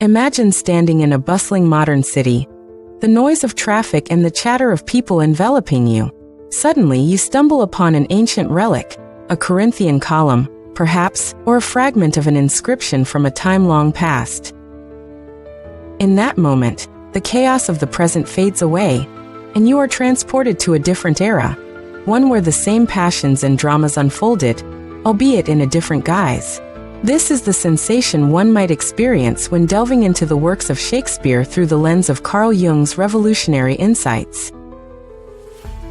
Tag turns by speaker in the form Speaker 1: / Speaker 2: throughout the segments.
Speaker 1: Imagine standing in a bustling modern city, the noise of traffic and the chatter of people enveloping you. Suddenly, you stumble upon an ancient relic, a Corinthian column, perhaps, or a fragment of an inscription from a time long past. In that moment, the chaos of the present fades away, and you are transported to a different era, one where the same passions and dramas unfolded, albeit in a different guise. This is the sensation one might experience when delving into the works of Shakespeare through the lens of Carl Jung's revolutionary insights.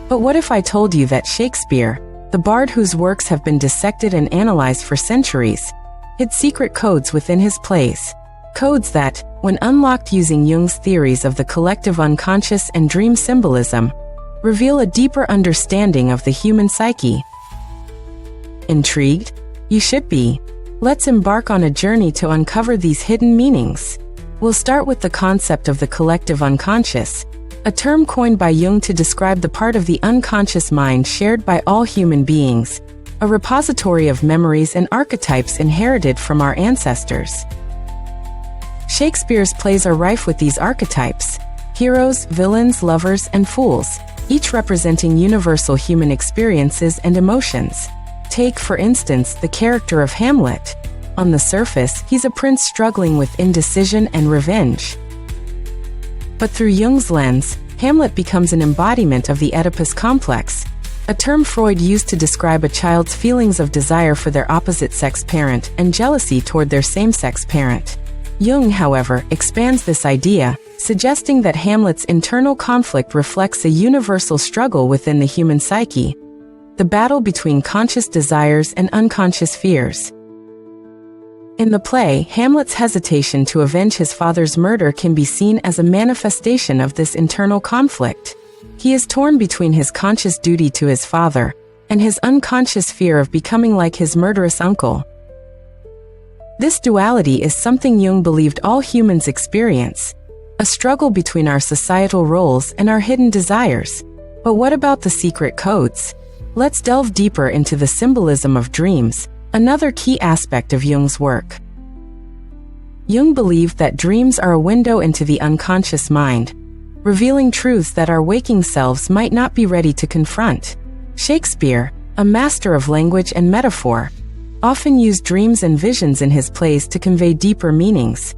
Speaker 1: But what if I told you that Shakespeare, the bard whose works have been dissected and analyzed for centuries, hid secret codes within his plays? Codes that, when unlocked using Jung's theories of the collective unconscious and dream symbolism, reveal a deeper understanding of the human psyche. Intrigued? You should be. Let's embark on a journey to uncover these hidden meanings. We'll start with the concept of the collective unconscious, a term coined by Jung to describe the part of the unconscious mind shared by all human beings, a repository of memories and archetypes inherited from our ancestors. Shakespeare's plays are rife with these archetypes: heroes, villains, lovers, and fools, each representing universal human experiences and emotions. Take, for instance, the character of Hamlet. On the surface, he's a prince struggling with indecision and revenge. But through Jung's lens, Hamlet becomes an embodiment of the Oedipus complex, a term Freud used to describe a child's feelings of desire for their opposite-sex parent and jealousy toward their same-sex parent. Jung, however, expands this idea, suggesting that Hamlet's internal conflict reflects a universal struggle within the human psyche, the battle between conscious desires and unconscious fears. In the play, Hamlet's hesitation to avenge his father's murder can be seen as a manifestation of this internal conflict. He is torn between his conscious duty to his father and his unconscious fear of becoming like his murderous uncle. This duality is something Jung believed all humans experience, a struggle between our societal roles and our hidden desires. But what about the secret codes? Let's delve deeper into the symbolism of dreams, another key aspect of Jung's work. Jung believed that dreams are a window into the unconscious mind, revealing truths that our waking selves might not be ready to confront. Shakespeare, a master of language and metaphor, often used dreams and visions in his plays to convey deeper meanings.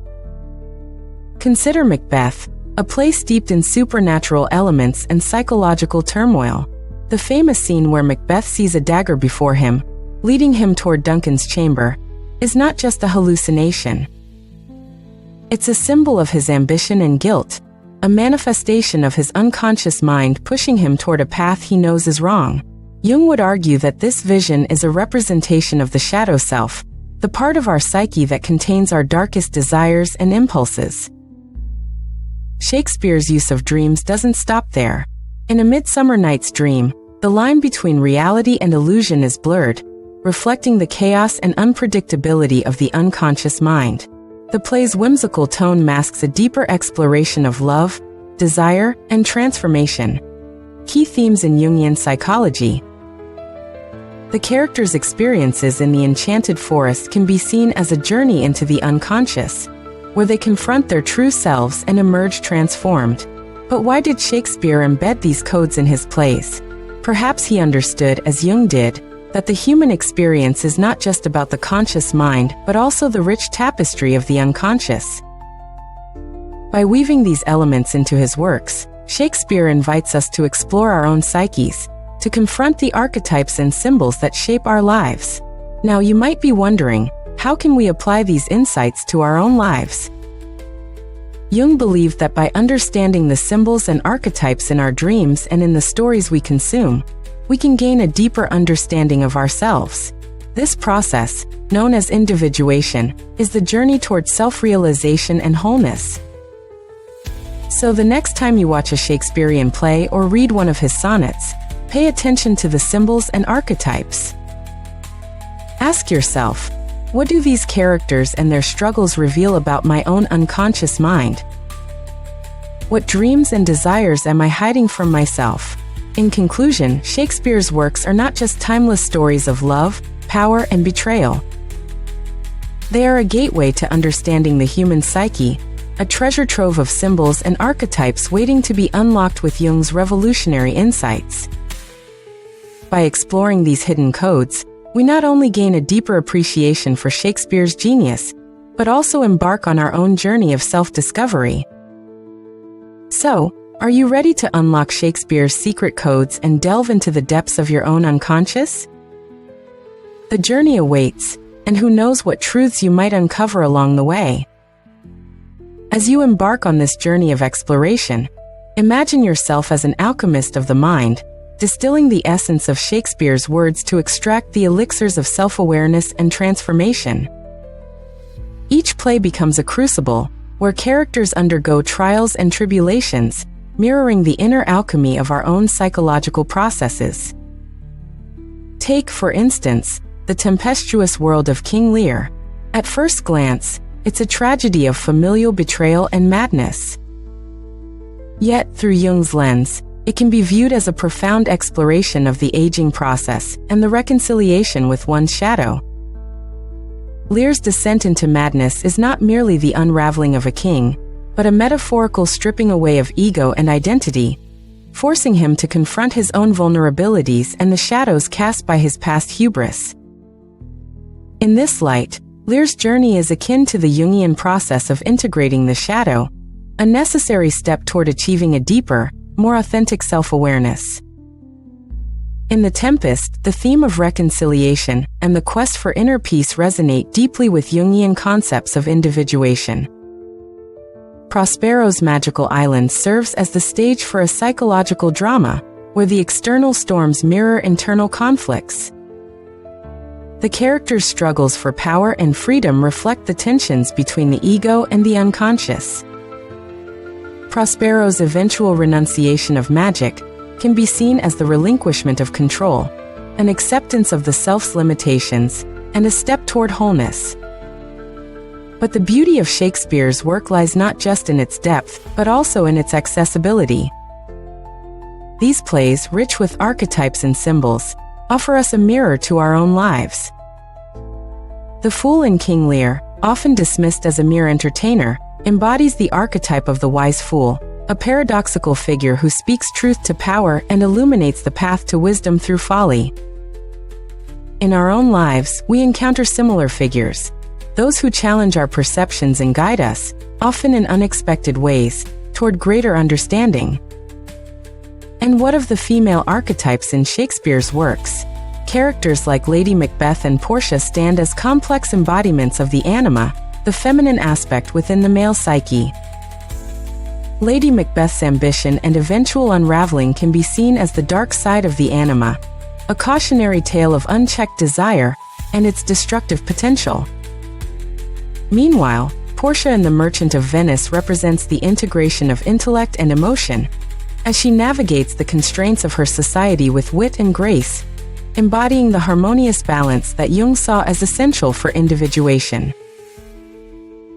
Speaker 1: Consider Macbeth, a play steeped in supernatural elements and psychological turmoil. The famous scene where Macbeth sees a dagger before him, leading him toward Duncan's chamber, is not just a hallucination. It's a symbol of his ambition and guilt, a manifestation of his unconscious mind pushing him toward a path he knows is wrong. Jung would argue that this vision is a representation of the shadow self, the part of our psyche that contains our darkest desires and impulses. Shakespeare's use of dreams doesn't stop there. In A Midsummer Night's Dream, the line between reality and illusion is blurred, reflecting the chaos and unpredictability of the unconscious mind. The play's whimsical tone masks a deeper exploration of love, desire, and transformation, key themes in Jungian psychology. The characters' experiences in the enchanted forest can be seen as a journey into the unconscious, where they confront their true selves and emerge transformed. But why did Shakespeare embed these codes in his plays? Perhaps he understood, as Jung did, that the human experience is not just about the conscious mind, but also the rich tapestry of the unconscious. By weaving these elements into his works, Shakespeare invites us to explore our own psyches, to confront the archetypes and symbols that shape our lives. Now you might be wondering, how can we apply these insights to our own lives? Jung believed that by understanding the symbols and archetypes in our dreams and in the stories we consume, we can gain a deeper understanding of ourselves. This process, known as individuation, is the journey toward self-realization and wholeness. So the next time you watch a Shakespearean play or read one of his sonnets, pay attention to the symbols and archetypes. Ask yourself, what do these characters and their struggles reveal about my own unconscious mind? What dreams and desires am I hiding from myself? In conclusion, Shakespeare's works are not just timeless stories of love, power, and betrayal. They are a gateway to understanding the human psyche, a treasure trove of symbols and archetypes waiting to be unlocked with Jung's revolutionary insights. By exploring these hidden codes, we not only gain a deeper appreciation for Shakespeare's genius, but also embark on our own journey of self-discovery. So, are you ready to unlock Shakespeare's secret codes and delve into the depths of your own unconscious? The journey awaits, and who knows what truths you might uncover along the way. As you embark on this journey of exploration, imagine yourself as an alchemist of the mind, distilling the essence of Shakespeare's words to extract the elixirs of self-awareness and transformation. Each play becomes a crucible, where characters undergo trials and tribulations, mirroring the inner alchemy of our own psychological processes. Take, for instance, the tempestuous world of King Lear. At first glance, it's a tragedy of familial betrayal and madness. Yet, through Jung's lens, it can be viewed as a profound exploration of the aging process and the reconciliation with one's shadow. Lear's descent into madness is not merely the unraveling of a king, but a metaphorical stripping away of ego and identity, forcing him to confront his own vulnerabilities and the shadows cast by his past hubris. In this light, Lear's journey is akin to the Jungian process of integrating the shadow, a necessary step toward achieving a deeper, more authentic self-awareness. In The Tempest, the theme of reconciliation and the quest for inner peace resonate deeply with Jungian concepts of individuation. Prospero's magical island serves as the stage for a psychological drama, where the external storms mirror internal conflicts. The characters' struggles for power and freedom reflect the tensions between the ego and the unconscious. Prospero's eventual renunciation of magic can be seen as the relinquishment of control, an acceptance of the self's limitations, and a step toward wholeness. But the beauty of Shakespeare's work lies not just in its depth, but also in its accessibility. These plays, rich with archetypes and symbols, offer us a mirror to our own lives. The Fool in King Lear, often dismissed as a mere entertainer, embodies the archetype of the wise fool, a paradoxical figure who speaks truth to power and illuminates the path to wisdom through folly. In our own lives, we encounter similar figures, those who challenge our perceptions and guide us, often in unexpected ways, toward greater understanding. And what of the female archetypes in Shakespeare's works? Characters like Lady Macbeth and Portia stand as complex embodiments of the anima, the feminine aspect within the male psyche. Lady Macbeth's ambition and eventual unraveling can be seen as the dark side of the anima, a cautionary tale of unchecked desire and its destructive potential. Meanwhile, Portia in The Merchant of Venice represents the integration of intellect and emotion, as she navigates the constraints of her society with wit and grace, embodying the harmonious balance that Jung saw as essential for individuation.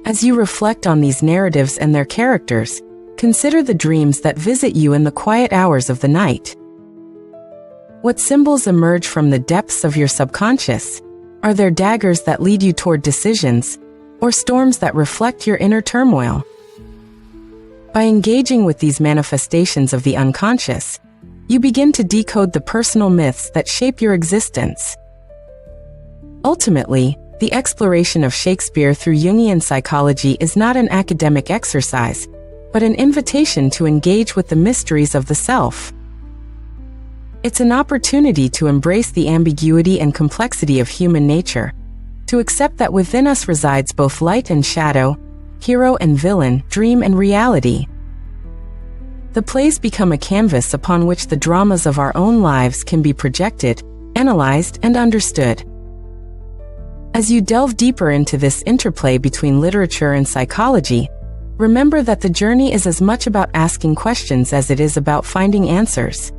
Speaker 1: As you reflect on these narratives and their characters, consider the dreams that visit you in the quiet hours of the night. What symbols emerge from the depths of your subconscious? Are there daggers that lead you toward decisions, or storms that reflect your inner turmoil? By engaging with these manifestations of the unconscious, you begin to decode the personal myths that shape your existence. Ultimately, the exploration of Shakespeare through Jungian psychology is not an academic exercise, but an invitation to engage with the mysteries of the self. It's an opportunity to embrace the ambiguity and complexity of human nature, to accept that within us resides both light and shadow, hero and villain, dream and reality. The plays become a canvas upon which the dramas of our own lives can be projected, analyzed, and understood. As you delve deeper into this interplay between literature and psychology, remember that the journey is as much about asking questions as it is about finding answers.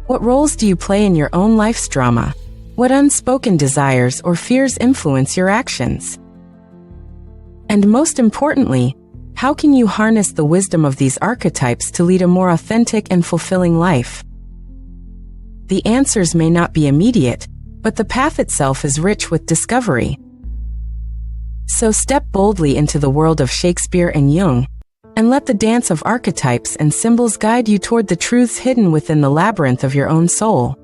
Speaker 1: What roles do you play in your own life's drama? What unspoken desires or fears influence your actions? And most importantly, how can you harness the wisdom of these archetypes to lead a more authentic and fulfilling life? The answers may not be immediate, but the path itself is rich with discovery. So step boldly into the world of Shakespeare and Jung, and let the dance of archetypes and symbols guide you toward the truths hidden within the labyrinth of your own soul.